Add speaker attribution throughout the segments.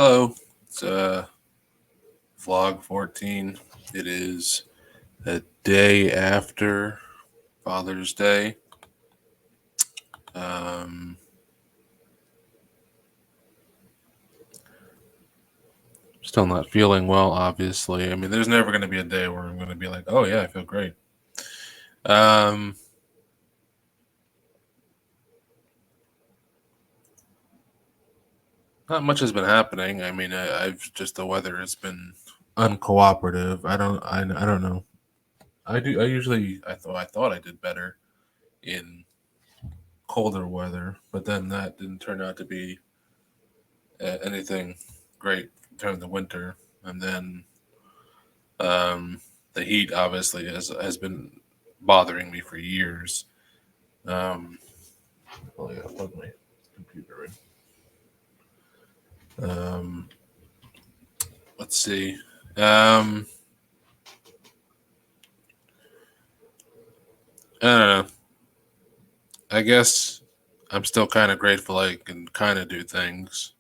Speaker 1: Hello, it's vlog 14. It is a day after Father's Day. Um, Still not feeling well, obviously. I mean, there's never going to be a day where I'm going to be like, oh, yeah, I feel great. Um, Not much has been happening. I mean, I've just the weather has been uncooperative. I don't know. I thought I did better in colder weather, but then that didn't turn out to be anything great during the winter. And then um, the heat obviously has been bothering me for years. Um, well, I gotta plug my computer in. Let's see. Um, I don't know. I guess I'm still kind of grateful I can kind of do things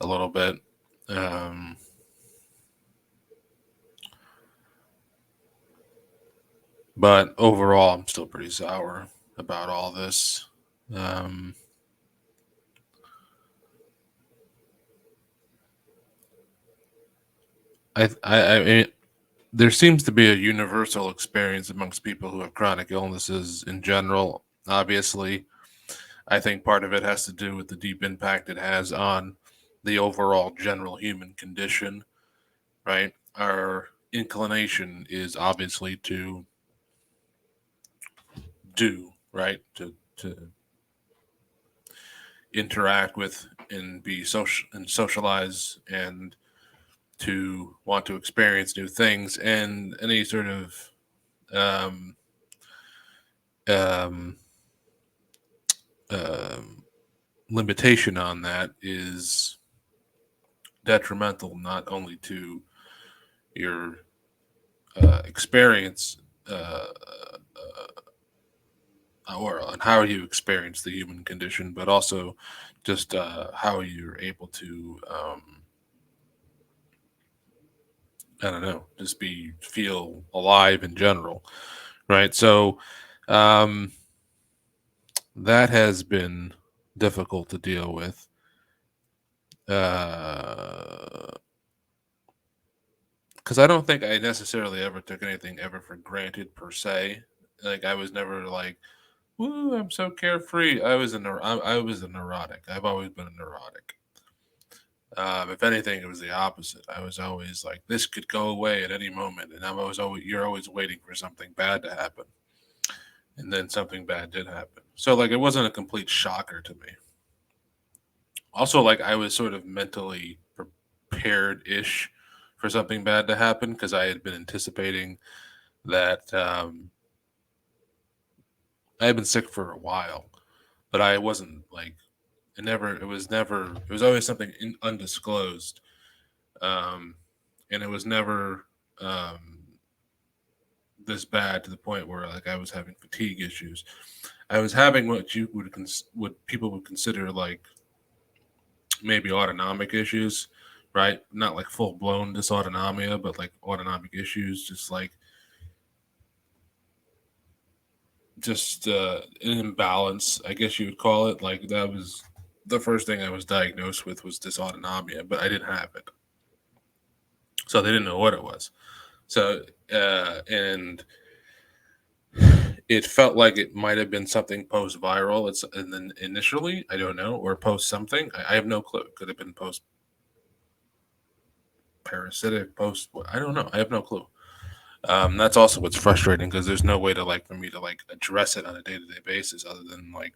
Speaker 1: a little bit. Um, but overall, I'm still pretty sour about all this. Um, I mean, there seems to be a universal experience amongst people who have chronic illnesses in general. Obviously, I think part of it has to do with the deep impact it has on the overall general human condition, right? Our inclination is obviously to do, right? To interact with and be social and socialize and to want to experience new things and any sort of um, um, um, limitation on that is detrimental not only to your experience or on how you experience the human condition, but also just how you're able to, I don't know, just feel alive in general, right? So um, that has been difficult to deal with. Because I don't think I necessarily ever took anything ever for granted per se. Like I was never like, "Woo, I'm so carefree." I was a neurotic. I've always been a neurotic. If anything, it was the opposite. I was always like, "This could go away at any moment," and you're always waiting for something bad to happen, and then something bad did happen. So like, it wasn't a complete shocker to me. Also, like I was sort of mentally prepared ish for something bad to happen because I had been anticipating that I had been sick for a while, but I wasn't like it was always something undisclosed, um, and it was never um, this bad to the point where like I was having fatigue issues. I was having what people would consider like maybe autonomic issues, right? Not like full blown dysautonomia, but like autonomic issues, just an imbalance, I guess you would call it. Like that was the first thing I was diagnosed with was dysautonomia, but I didn't have it, so they didn't know what it was. So and it felt like it might have been something post viral. It's and then initially I don't know or post something. I have no clue. It could have been post parasitic, post. I don't know. I have no clue. That's also what's frustrating because there's no way to like for me to like address it on a day to day basis other than like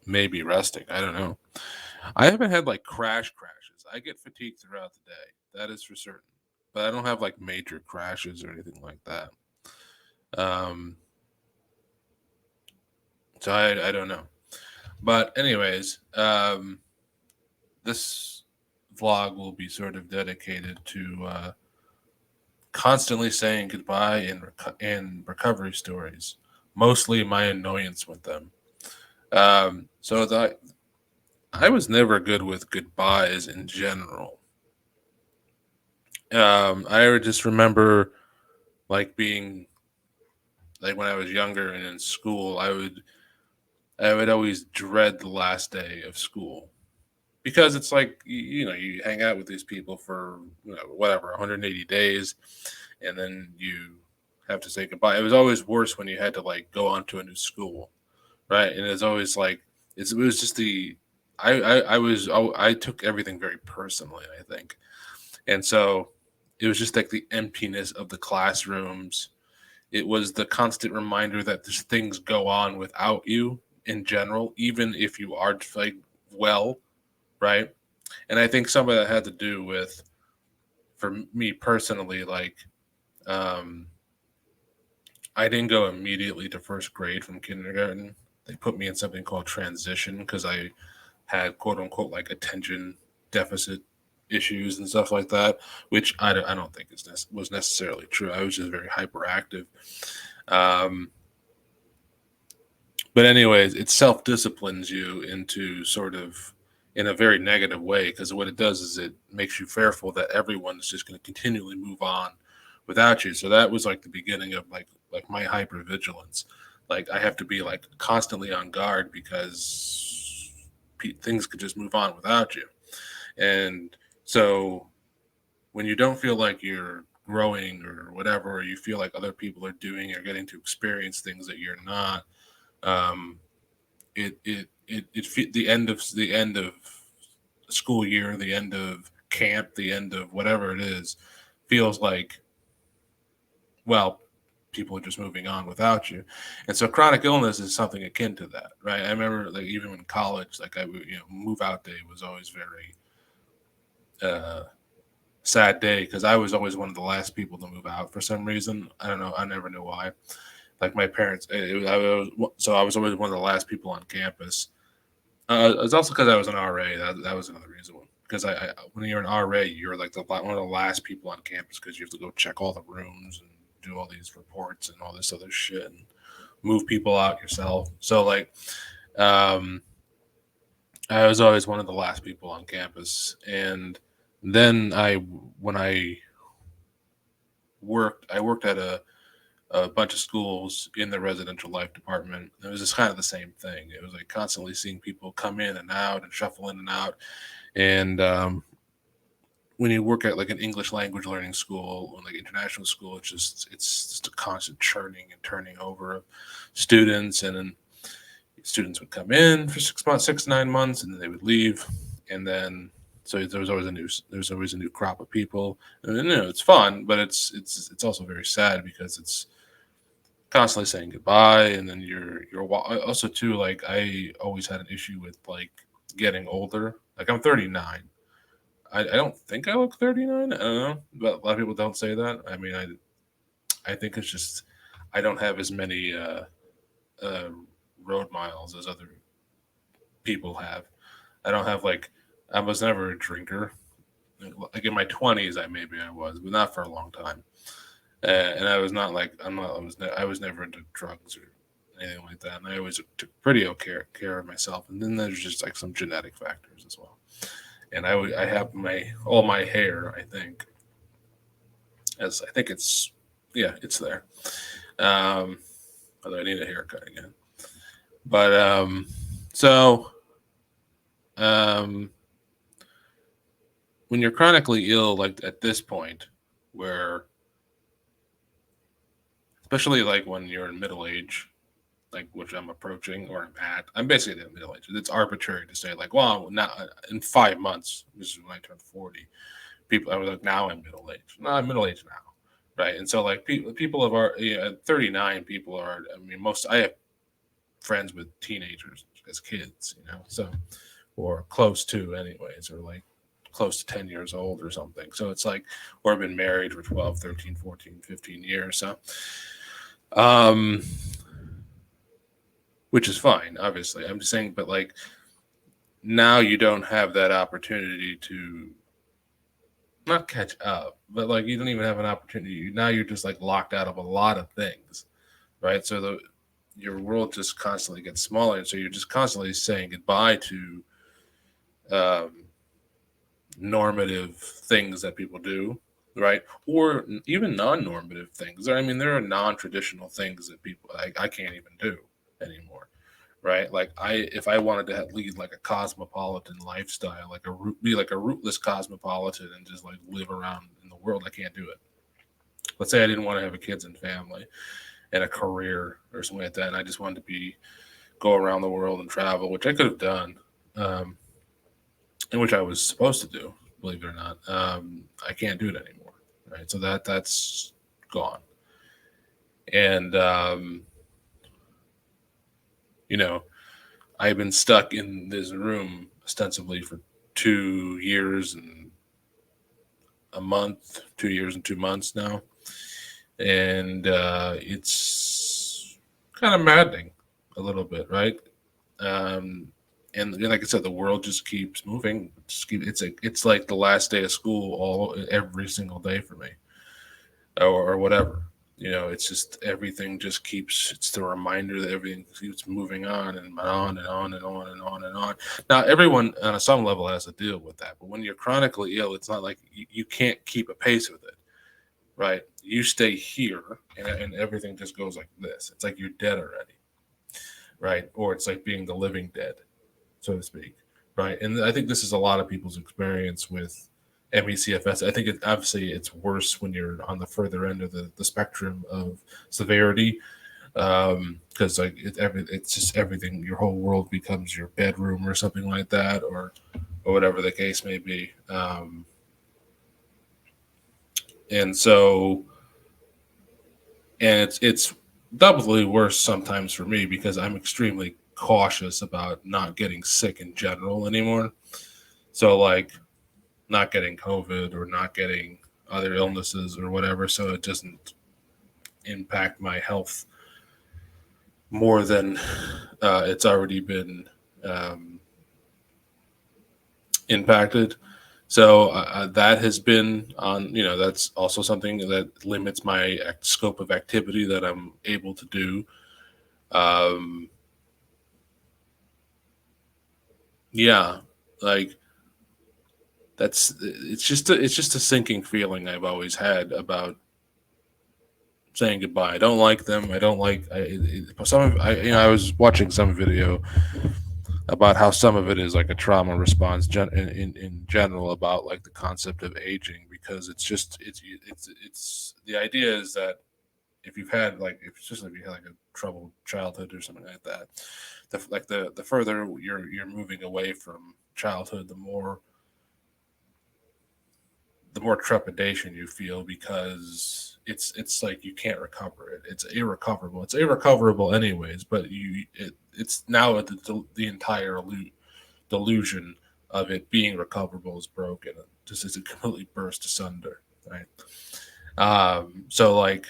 Speaker 1: maybe resting. I don't know. I haven't had like crashes. I get fatigued throughout the day. That is for certain. But I don't have like major crashes or anything like that. Um, so I don't know. But anyways, this vlog will be sort of dedicated to constantly saying goodbye and recovery stories. Mostly my annoyance with them. So I was never good with goodbyes in general. I just remember like being like when I was younger and in school, I would always dread the last day of school because it's like you hang out with these people for whatever 180 days, and then you have to say goodbye. It was always worse when you had to like go on to a new school, right? And it's always like it was just the I took everything very personally, I think, and so it was just like the emptiness of the classrooms. It was the constant reminder that there's things go on without you in general, even if you are like well, right? And I think some of that had to do with, for me personally, like um, I didn't go immediately to first grade from kindergarten. They put me in something called transition because I had quote unquote like attention deficit issues and stuff like that, which I don't think was necessarily true. I was just very hyperactive. Um, but anyways, it self disciplines you into sort of in a very negative way because what it does is it makes you fearful that everyone is just going to continually move on without you. So that was like the beginning of like my hypervigilance. Like I have to be like constantly on guard because things could just move on without you. And so when you don't feel like you're growing or whatever, or you feel like other people are doing or getting to experience things that you're not, um, the end of school year, the end of camp, the end of whatever it is, feels like, well, people are just moving on without you. And so chronic illness is something akin to that, right? I remember like even in college, like move out day was always very sad day because I was always one of the last people to move out for some reason. I don't know. I never knew why. Like my parents, so I was always one of the last people on campus. It's also because I was an RA. That was another reason. Because when you're an RA, you're like one of the last people on campus because you have to go check all the rooms and do all these reports and all this other shit and move people out yourself. So like, um, I was always one of the last people on campus, and then when I worked at a bunch of schools in the residential life department. It was just kind of the same thing. It was like constantly seeing people come in and out and shuffle in and out. And when you work at like an English language learning school or like international school, it's just a constant churning and turning over of students, and then students would come in for 6 months, 6 to 9 months, and then they would leave, and then so there's always a new crop of people, and it's fun, but it's also very sad because it's constantly saying goodbye, and then also too like I always had an issue with like getting older. Like I'm 39. I don't think I look 39. I don't know, but a lot of people don't say that. I mean, I think it's just I don't have as many uh, road miles as other people have. I don't have like I was never a drinker. Like in my 20s, I was, but not for a long time. And I was not like I'm not I was never into drugs or anything like that. And I always took pretty okay care of myself. And then there's just like some genetic factors as well. And I have my all my hair, I think, as I think it's yeah it's there. Um, Although I need a haircut again. But so um, when you're chronically ill, like at this point, where especially like when you're in middle age, like which I'm approaching or I'm basically at middle age. It's arbitrary to say like, well, now in 5 months, this is when I turn 40. People, I was like, now I'm middle age. No, I'm middle age now, right? And so like people of our at 39, people are. I mean, most I have friends with teenagers as kids, so or close to anyways, or like close to 10 years old or something. So it's like, or been married for 12, 13, 14, 15 years. So, um, which is fine, obviously. I'm just saying, but like now you don't have that opportunity to not catch up, but like you don't even have an opportunity. Now you're just like locked out of a lot of things, right? So your world just constantly gets smaller, and so you're just constantly saying goodbye to um, normative things that people do, right? Or even non-normative things. I mean, there are non-traditional things that people I can't even do anymore, right? Like if I wanted to lead like a cosmopolitan lifestyle, like be like a rootless cosmopolitan and just like live around in the world, I can't do it. Let's say I didn't want to have a kids and family and a career or something like that, and I just wanted to be go around the world and travel, which I could have done, um, and which I was supposed to do, believe it or not. I can't do it anymore, right? So that's gone, and you know, I've been stuck in this room ostensibly for 2 years and a month, 2 years and 2 months now, and it's kind of maddening a little bit, right? Um, and like I said, the world just keeps moving. It's like the last day of school all every single day for me, or whatever. It's just everything just keeps. It's the reminder that everything keeps moving on and on and on and on and on and on. Now, everyone on some level has to deal with that, but when you're chronically ill, it's not like you can't keep a pace with it, right? You stay here, and everything just goes like this. It's like you're dead already, right? Or it's like being the living dead, so to speak, right? And I think this is a lot of people's experience with MECFS. I think obviously it's worse when you're on the further end of the spectrum of severity, because like it's just everything. Your whole world becomes your bedroom or something like that, or whatever the case may be. And so, and it's doubly worse sometimes for me because I'm extremely cautious about not getting sick in general anymore. So like not getting COVID or not getting other illnesses or whatever, so it doesn't impact my health more than it's already been um, impacted. So that has been on, that's also something that limits my scope of activity that I'm able to do. Um, yeah, like it's just a sinking feeling I've always had about saying goodbye. I don't like them. I don't like some of I was watching some video about how some of it is like a trauma response in general about like the concept of aging because it's the idea is that if you've had like if especially if you had like a troubled childhood or something like that, the further you're moving away from childhood, the more trepidation you feel because it's like you can't recover it. It's irrecoverable. It's irrecoverable anyways, but it's now the entire delusion of it being recoverable is broken. Just as it completely burst asunder, right? So like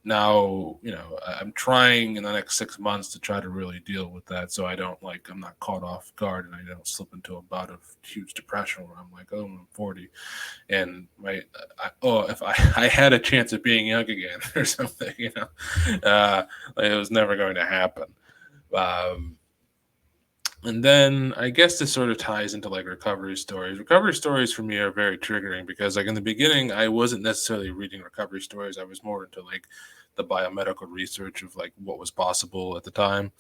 Speaker 1: now I'm trying in the next 6 months to try to really deal with that so I don't like I'm not caught off guard and I don't slip into a bout of huge depression where I'm like, oh, I'm 40 and if I had a chance of being young again or something, like it was never going to happen. um, and then I guess this sort of ties into like recovery stories. Recovery stories for me are very triggering because like in the beginning I wasn't necessarily reading recovery stories. I was more into like the biomedical research of like what was possible at the time,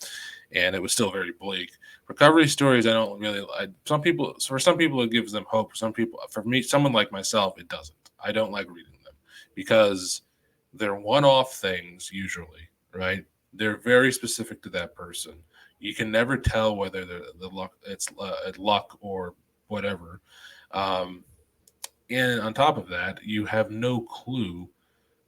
Speaker 1: and it was still very bleak. Recovery stories, I don't really. Some people, it gives them hope. Some people, for me, someone like myself, it doesn't. I don't like reading them because they're one-off things usually, right? They're very specific to that person. You can never tell whether the luck it's luck or whatever. Um, and on top of that, you have no clue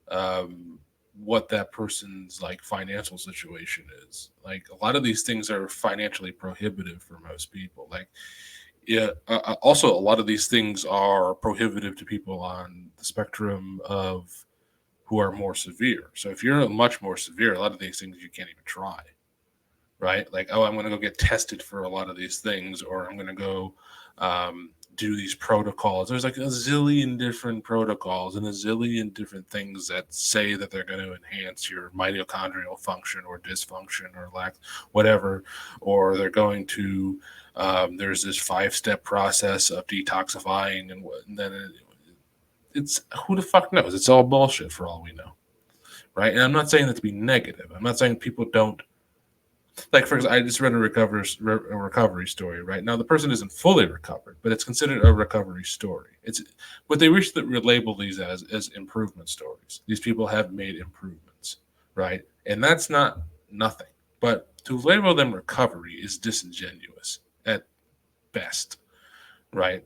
Speaker 1: um, what that person's like financial situation is. Like a lot of these things are financially prohibitive for most people. Like yeah, also a lot of these things are prohibitive to people on the spectrum of who are more severe. So if you're much more severe, a lot of these things you can't even try. right? Like, oh, I'm going to go get tested for a lot of these things, or I'm going to go do these protocols. There's like a zillion different protocols and a zillion different things that say that they're going to enhance your mitochondrial function or dysfunction or lack whatever, or they're going to there's this 5-step process of detoxifying, and then it's who the fuck knows? It's all bullshit for all we know, right? And I'm not saying that to be negative. I'm not saying people don't, like, for example, I just read a recovery story. Right now, the person isn't fully recovered, but it's considered a recovery story. It's what they wish that we label these as improvement stories. These people have made improvements, right? And that's not nothing. But to label them recovery is disingenuous at best, right?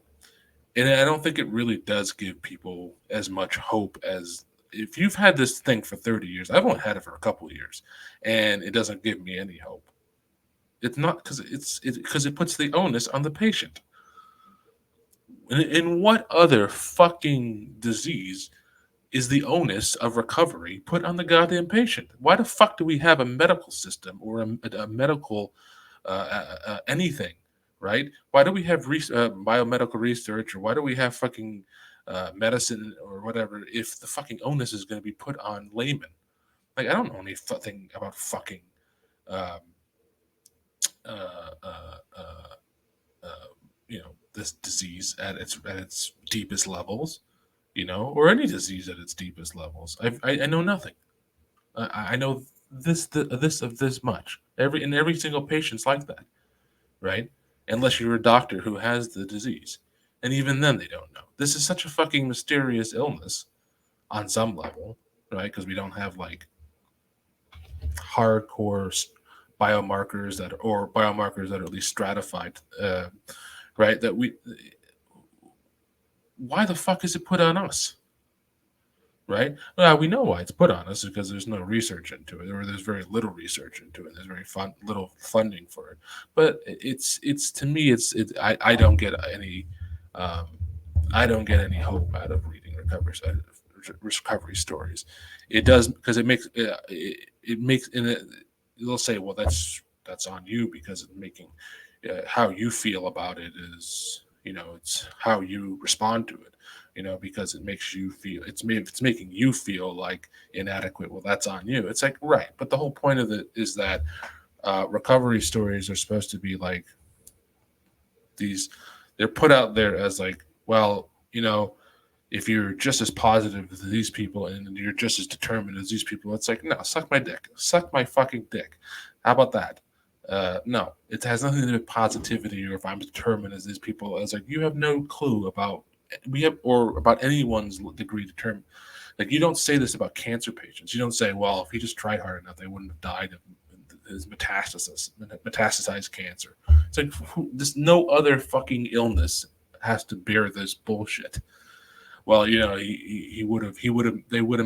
Speaker 1: And I don't think it really does give people as much hope as if you've had this thing for 30 years. I've only had it for a couple of years, and it doesn't give me any hope. It's not because because it puts the onus on the patient. In what other fucking disease is the onus of recovery put on the goddamn patient? Why the fuck do we have a medical system or a medical anything, right? Why do we have biomedical research, or why do we have fucking medicine or whatever if the fucking onus is going to be put on laymen? Like, I don't know anything about fucking um, uh, uh, uh, uh, this disease at its deepest levels, or any disease at its deepest levels. I know nothing. I know this of this much. Every single patient's like that, right? Unless you're a doctor who has the disease, and even then they don't know. This is such a fucking mysterious illness on some level, right? Because we don't have like hardcore biomarkers that are at least stratified, right? That we Why the fuck is it put on us? Right? Well, we know why it's put on us because there's no research into it, or there's very little research into it. There's very little funding for it. But it's to me, I don't get any, um, I don't get any hope out of reading recovery stories. It does because it makes, and they'll say, well, that's on you because it's making how you feel about it is, it's how you respond to it, because it makes you feel, it's making you feel like inadequate. Well, that's on you. It's like, right, but the whole point of it is that recovery stories are supposed to be like these. They're put out there as like, well, if you're just as positive as these people and you're just as determined as these people, it's like, no, suck my dick, suck my fucking dick. How about that? No, it has nothing to do with positivity or if I'm determined as these people. It's like you have no clue about or about anyone's degree determined. Like, you don't say this about cancer patients. You don't say, well, if he just tried hard enough, they wouldn't have died of his metastasized cancer. It's like this. No other fucking illness has to bear this bullshit. Well, they would have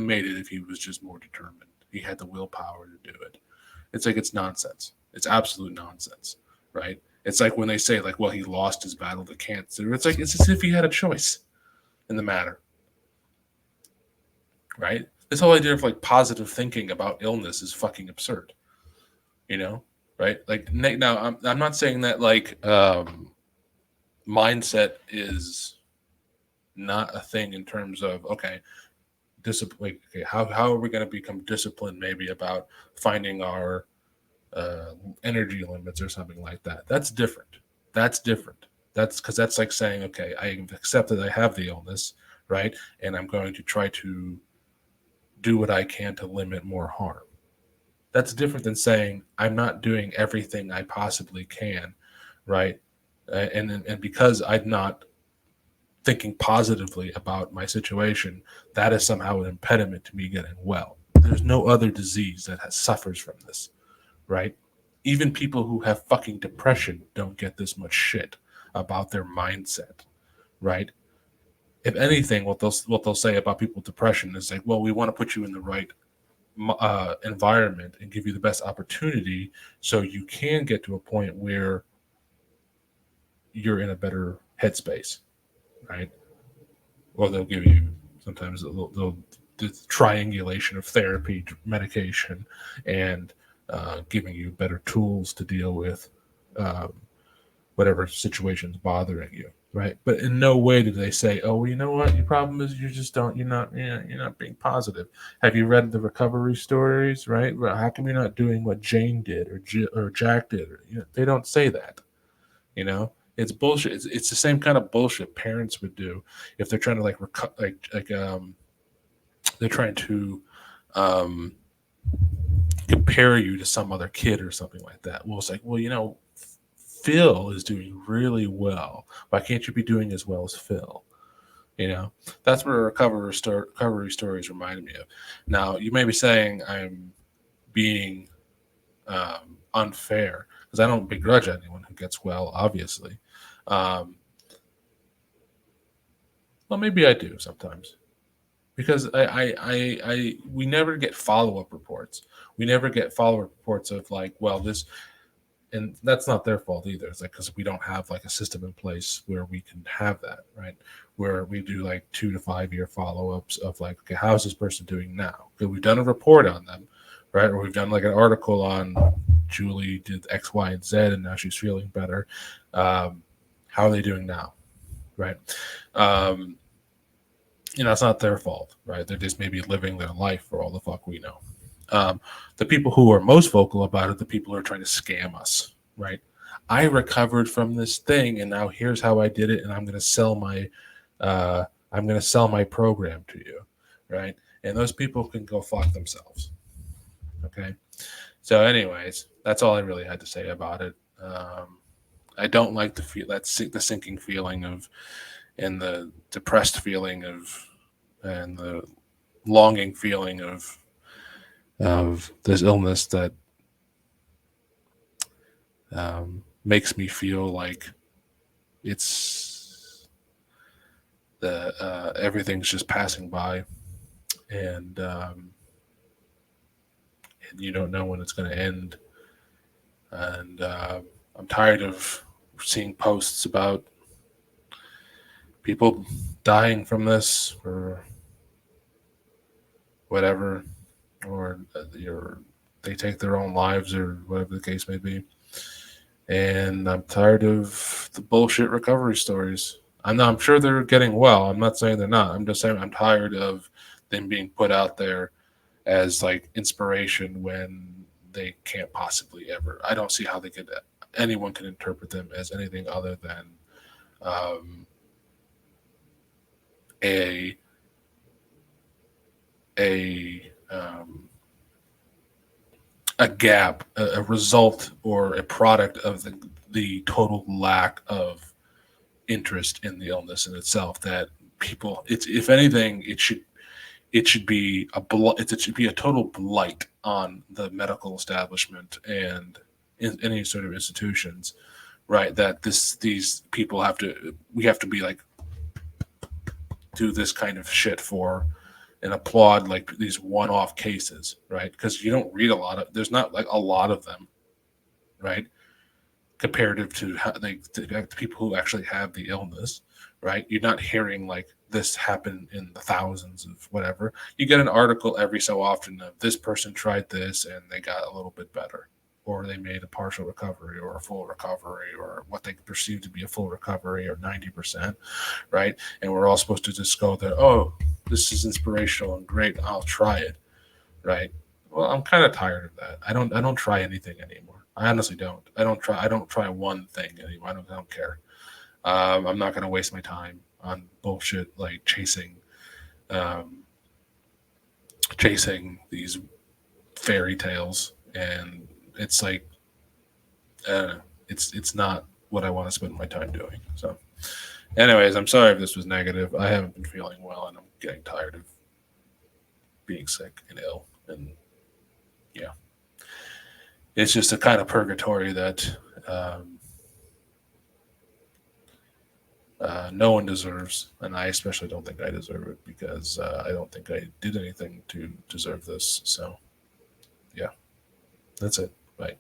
Speaker 1: made it if he was just more determined. He had the willpower to do it. It's like, it's nonsense. It's absolute nonsense, right? It's like when they say, like, well, he lost his battle to cancer. It's like, it's as if he had a choice in the matter, right? This whole idea of like positive thinking about illness is fucking absurd, right? Like, now I'm not saying that like mindset is not a thing in terms of, okay, discipline. Okay, how are we going to become disciplined? Maybe about finding our energy limits or something like that. That's different. That's different. That's because that's like saying, okay, I accept that I have the illness, right? And I'm going to try to do what I can to limit more harm. That's different than saying I'm not doing everything I possibly can, right? And because I'm not thinking positively about my situation, that is somehow an impediment to me getting well. There's no other disease that suffers from this, right? Even people who have fucking depression don't get this much shit about their mindset, right? If anything, what they'll say about people with depression is like, well, we want to put you in the right environment and give you the best opportunity so you can get to a point where you're in a better headspace, right? Or they'll give you, sometimes they'll the triangulation of therapy, medication, and giving you better tools to deal with um, whatever situation's bothering you, right? But in no way do they say, "Oh, well, you know what? Your problem is you just don't. You're not being positive." Have you read the recovery stories, right? Well, how come you're not doing what Jane did or Jack did? They don't say that. You know, it's bullshit. It's the same kind of bullshit parents would do if they're trying to they're trying to um, compare you to some other kid or something like that. Well, it's like, well, Phil is doing really well. Why can't you be doing as well as Phil? That's where recovery stories remind me of. Now, you may be saying I'm being unfair because I don't begrudge anyone who gets well, obviously. Um, well, maybe I do sometimes because we never get follow up reports. We never get follow up reports of like, well, this, and that's not their fault either. It's like because we don't have like a system in place where we can have that, right? Where we do like 2 to 5 year follow ups of like, okay, how's this person doing now? Okay, we've done a report on them, right? Or we've done like an article on Julie did X, Y, and Z, and now she's feeling better. How are they doing now, right? Um, it's not their fault, right? They're just maybe living their life for all the fuck we know. Um, the people who are most vocal about it, the people who are trying to scam us, right? I recovered from this thing, and now here's how I did it, and uh, I'm going to sell my program to you, right? And those people can go fuck themselves. Okay. So, anyways, that's all I really had to say about it. I don't like the feel the sinking feeling of, and the depressed feeling of, and the longing feeling of this illness that makes me feel like it's the everything's just passing by, and and you don't know when it's going to end. And I'm tired of seeing posts about people dying from this or whatever, or they take their own lives or whatever the case may be. And I'm tired of the bullshit recovery stories. I'm sure they're getting well. I'm not saying they're not. I'm just saying I'm tired of them being put out there as like inspiration when they can't possibly ever. I don't see how anyone can interpret them as anything other than um, a a um, a gap, a result, or a product of the total lack of interest in the illness in itself. That people, it's if anything, it should be it should be a total blight on the medical establishment and in any sort of institutions, right? That these people we have to be like do this kind of shit for and applaud like these one-off cases, right? Because you don't read there's not like a lot of them, right? Comparative to how the people who actually have the illness, right? You're not hearing like this happened in the thousands of whatever. You get an article every so often of this person tried this and they got a little bit better, or they made a partial recovery or a full recovery or what they perceive to be a full recovery or 90%, right? And we're all supposed to just go there, oh, this is inspirational and great, I'll try it, right? Well, I'm kind of tired of that. I don't try anything anymore. I honestly don't. I don't try one thing anymore. I don't care. I'm not going to waste my time on bullshit like um, chasing these fairy tales, and it's like, it's not what I want to spend my time doing. So, anyways, I'm sorry if this was negative. I haven't been feeling well, and I'm getting tired of being sick and ill, and yeah, it's just a kind of purgatory that no one deserves, and I especially don't think I deserve it because I don't think I did anything to deserve this. So, yeah, that's it. Bye.